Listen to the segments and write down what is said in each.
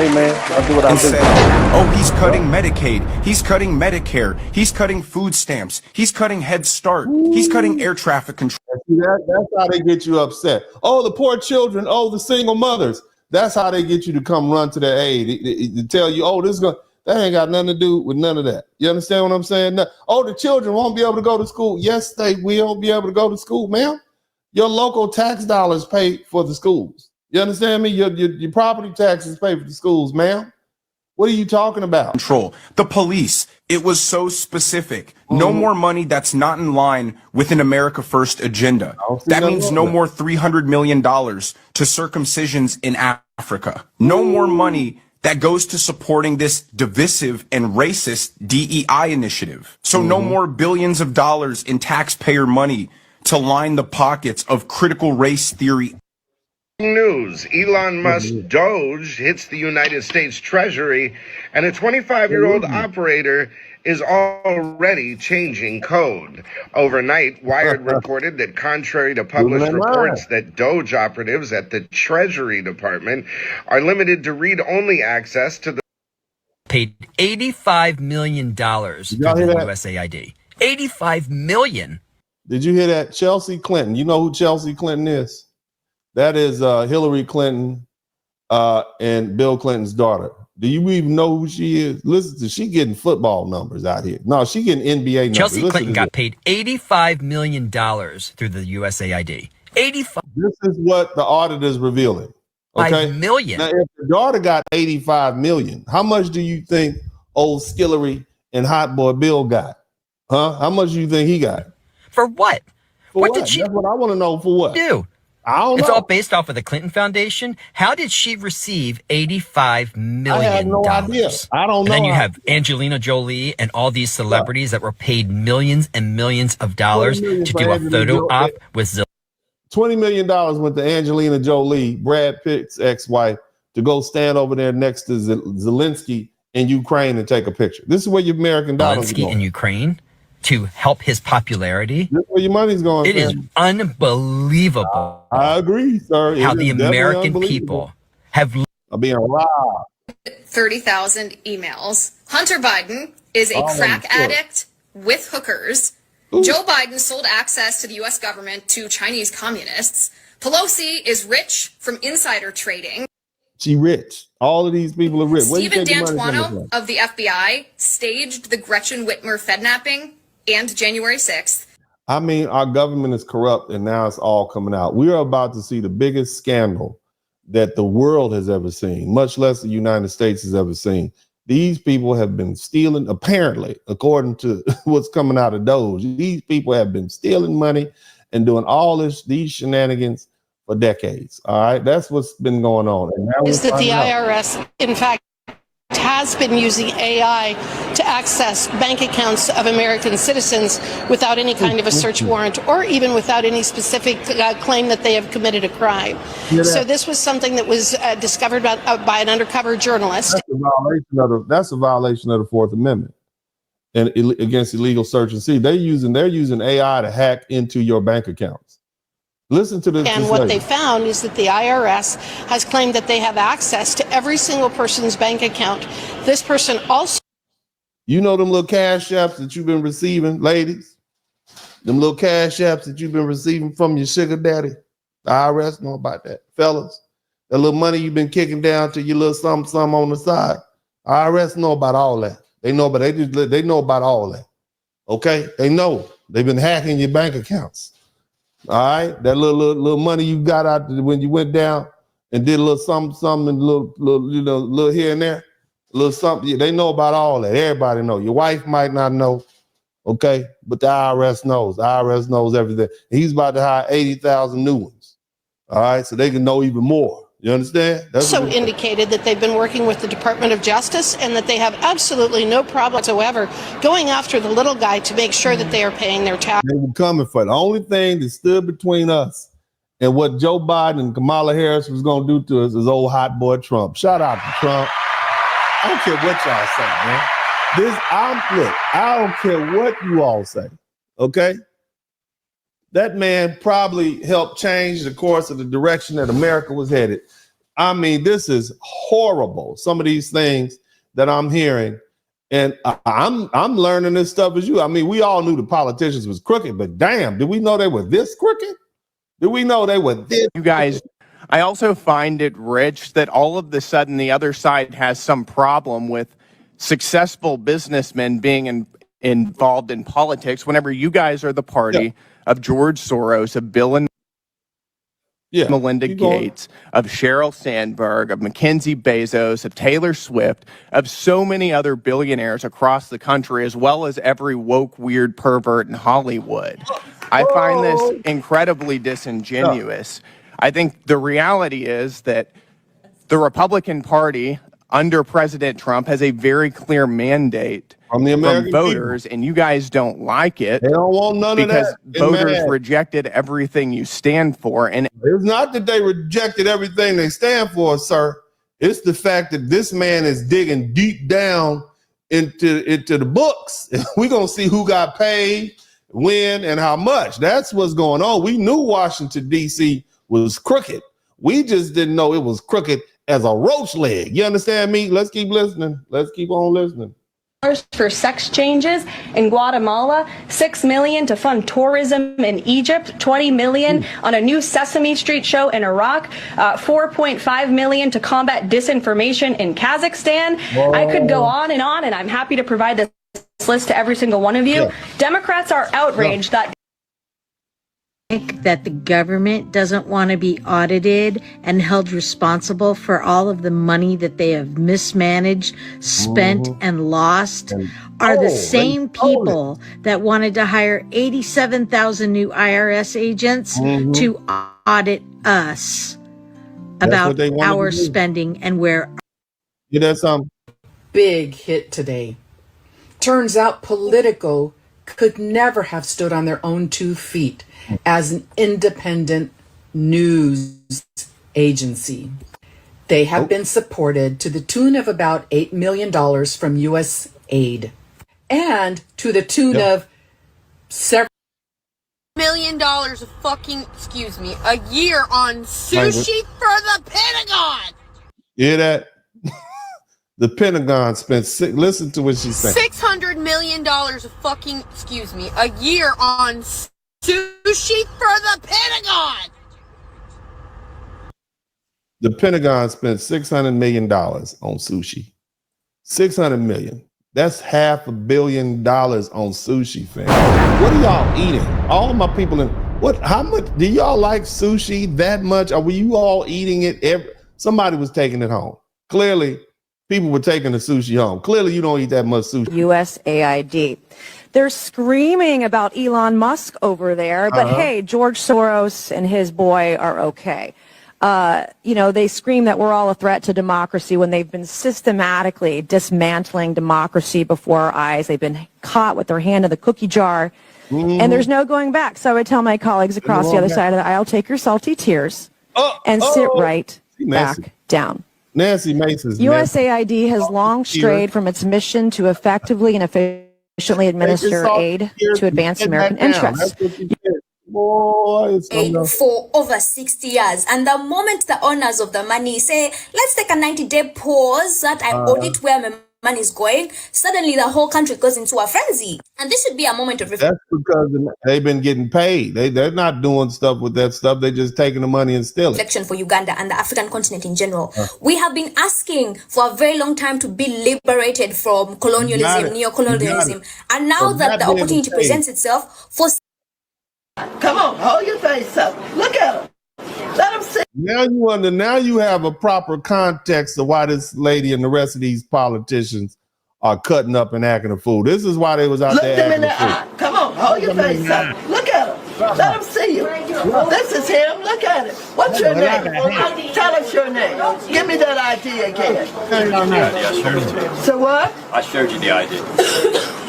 Hey man, I'll do what I and do. said, oh, he's cutting Medicaid, he's cutting Medicare, he's cutting food stamps, he's cutting Head Start, he's cutting air traffic control. See, that's how they get you upset. Oh, the poor children. Oh, the single mothers. That's how they get you to come run to their aid. To tell you, oh, that ain't got nothing to do with none of that. You understand what I'm saying? No. Oh, the children won't be able to go to school. Yes, they will be able to go to school, ma'am. Your local tax dollars pay for the schools. You understand me? Your property taxes pay for the schools, ma'am. What are you talking about? Control. The police. It was so specific. No more money that's not in line with an America First agenda. That means no more $300 million to circumcisions in Africa. No more money that goes to supporting this divisive and racist DEI initiative. So no more billions of dollars in taxpayer money to line the pockets of critical race theory. News. Elon Musk DOGE hits the United States Treasury, and a 25-year-old operator is already changing code. Overnight, Wired reported that contrary to published reports that DOGE operatives at the Treasury Department are limited to read-only access to the paid $85 million through the USAID. $85 million. Did you hear that? Chelsea Clinton. You know who Chelsea Clinton is? That is Hillary Clinton and Bill Clinton's daughter. Do you even know who she is? Listen, she getting football numbers out here. No, she getting NBA numbers. Chelsea Clinton got paid $85 million through the USAID. 85. This is what the audit is revealing. Okay, $5 million. Now, if the daughter got $85 million, how much do you think old Skillery and Hot Boy Bill got? Huh? How much do you think he got? For what? For what did she? That's what I want to know. For what? Do? I don't know. It's all based off of the Clinton Foundation. How did she receive $85 million? I have no idea. I don't know. And then you have Angelina Jolie and all these celebrities that were paid millions and millions of dollars to do a photo op with $20 million went to Angelina Jolie, Brad Pitt's ex-wife, to go stand over there next to Zelensky in Ukraine and take a picture. This is where your American dollars are going. Zelensky in Ukraine to help his popularity. This is where your money's going. It is unbelievable. I agree, sir. How the American people have being robbed. 30,000 emails. Hunter Biden is a crack addict with hookers. Ooh. Joe Biden sold access to the U.S. government to Chinese communists. Pelosi is rich from insider trading. She rich. All of these people are rich. Stephen D'Antuono of the FBI staged the Gretchen Whitmer Fednapping and January 6th. I mean, our government is corrupt, and now it's all coming out. We are about to see the biggest scandal that the world has ever seen, much less the United States has ever seen. These people have been stealing, apparently, according to what's coming out of DOGE. These people have been stealing money and doing all these shenanigans for decades. All right, that's what's been going on. And now is that the IRS, in fact, has been using AI to access bank accounts of American citizens without any kind of a search warrant or even without any specific claim that they have committed a crime. So this was something that was discovered by an undercover journalist. That's a violation of the Fourth Amendment and against illegal search and seizure. They're using AI to hack into your bank accounts. Listen to this. And what they found is that the IRS has claimed that they have access to every single person's bank account. This person also. You know them little cash apps that you've been receiving, ladies? Them little cash apps that you've been receiving from your sugar daddy? The IRS know about that. Fellas, that little money you've been kicking down to your little something on the side. IRS know about all that. They know about all that. Okay? They know. They've been hacking your bank accounts. All right, that little money you got out when you went down and did a little something, little here and there, a little something. They know about all that. Everybody know. Your wife might not know, okay, but the IRS knows. The IRS knows everything. And he's about to hire 80,000 new ones. All right, so they can know even more. You understand? That's also indicated that they've been working with the Department of Justice and that they have absolutely no problem whatsoever going after the little guy to make sure that they are paying their taxes. They were coming for it. The only thing that stood between us and what Joe Biden and Kamala Harris was going to do to us is old hot boy Trump. Shout out to Trump. I don't care what y'all say, man. I don't care what you all say, okay? That man probably helped change the course of the direction that America was headed. I mean, this is horrible. Some of these things that I'm hearing, and I'm learning this stuff as you. I mean, we all knew the politicians was crooked, but damn, did we know they were this crooked? Did we know they were this? You guys, I also find it rich that all of the sudden the other side has some problem with successful businessmen being involved in politics whenever you guys are the party of George Soros, of Bill and Melinda Gates, of Sheryl Sandberg, of Mackenzie Bezos, of Taylor Swift, of so many other billionaires across the country, as well as every woke, weird pervert in Hollywood. I find this incredibly disingenuous. I think the reality is that the Republican Party under President Trump has a very clear mandate from the American voters, and you guys don't like it. They don't want none of that. Because voters rejected everything you stand for. And it's not that they rejected everything they stand for, sir. It's the fact that this man is digging deep down into the books. We're going to see who got paid, when, and how much. That's what's going on. We knew Washington, D.C. was crooked. We just didn't know it was crooked as a roach leg. You understand me? Let's keep listening. Let's keep on listening. For sex changes in Guatemala, $6 million to fund tourism in Egypt, $20 million on a new Sesame Street show in Iraq, $4.5 million to combat disinformation in Kazakhstan. Whoa. I could go on, and I'm happy to provide this list to every single one of you. Yeah. Democrats are outraged that the government doesn't want to be audited and held responsible for all of the money that they have mismanaged, spent, and lost are the same people that wanted to hire 87,000 new IRS agents to audit us about our spending and where. That's big hit today. Turns out Politico could never have stood on their own 2 feet as an independent news agency. They have been supported to the tune of about $8 million from USAID and to the tune of several $1 million a year on sushi for the Pentagon. Hear that? The Pentagon spent listen to what she's saying. $600 million a year on sushi for the Pentagon. The Pentagon spent $600 million on sushi. $600 million. That's $500 million on sushi, fam. What are y'all eating? All of my people how much do y'all like sushi that much? Or were you all eating it? Somebody was taking it home. Clearly, people were taking the sushi home. Clearly, you don't eat that much sushi. USAID. They're screaming about Elon Musk over there, but hey, George Soros and his boy are okay. They scream that we're all a threat to democracy when they've been systematically dismantling democracy before our eyes. They've been caught with their hand in the cookie jar, and there's no going back. So I would tell my colleagues across the other side of the aisle, take your salty tears and sit right back down. Nancy Mason's USAID has long strayed from its mission to effectively and efficiently administer aid to advance American interests. For over 60 years, and the moment the owners of the money say, let's take a 90-day pause that I audit where my money is going, suddenly the whole country goes into a frenzy. And this should be a moment of reflection. That's because they've been getting paid. They're not doing stuff with that stuff. They're just taking the money and stealing. Reflection for Uganda and the African continent in general. We have been asking for a very long time to be liberated from colonialism, neo-colonialism. And now that the opportunity presents itself for... Come on, hold your face up. Look at him. Let him see. Now you have a proper context of why this lady and the rest of these politicians are cutting up and acting a fool. This is why they was out there acting a fool. Look them in the eye. Come on, hold your face up. Look at him. Let him see you. This is him. Look at it. What's your name? Tell us your name. Give me that ID again. So what? I showed you the ID.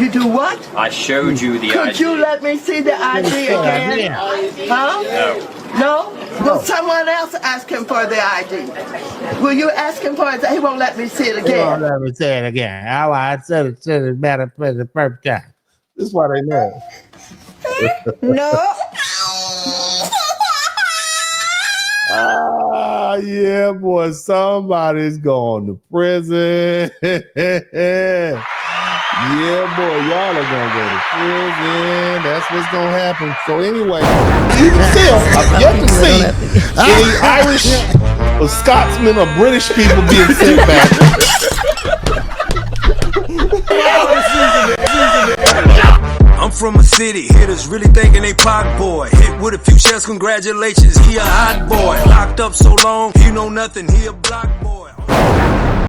You do what? I showed you the ID. Could you let me see the ID again? Huh? No? Will someone else ask him for the ID? Will you ask him for it? He won't let me see it again. He won't let me see it again. I said it better for the first time. This is why they know. No. yeah, boy, somebody's going to prison. Yeah, boy, y'all are gonna go to prison. That's what's gonna happen. So anyway, even still, I've yet to see any Irish or Scotsman or British people being sent back. I'm from a city, hitters really thinking they pot boy. Hit with a few shells, congratulations, he a hot boy. Locked up so long, he know nothing, he a block boy.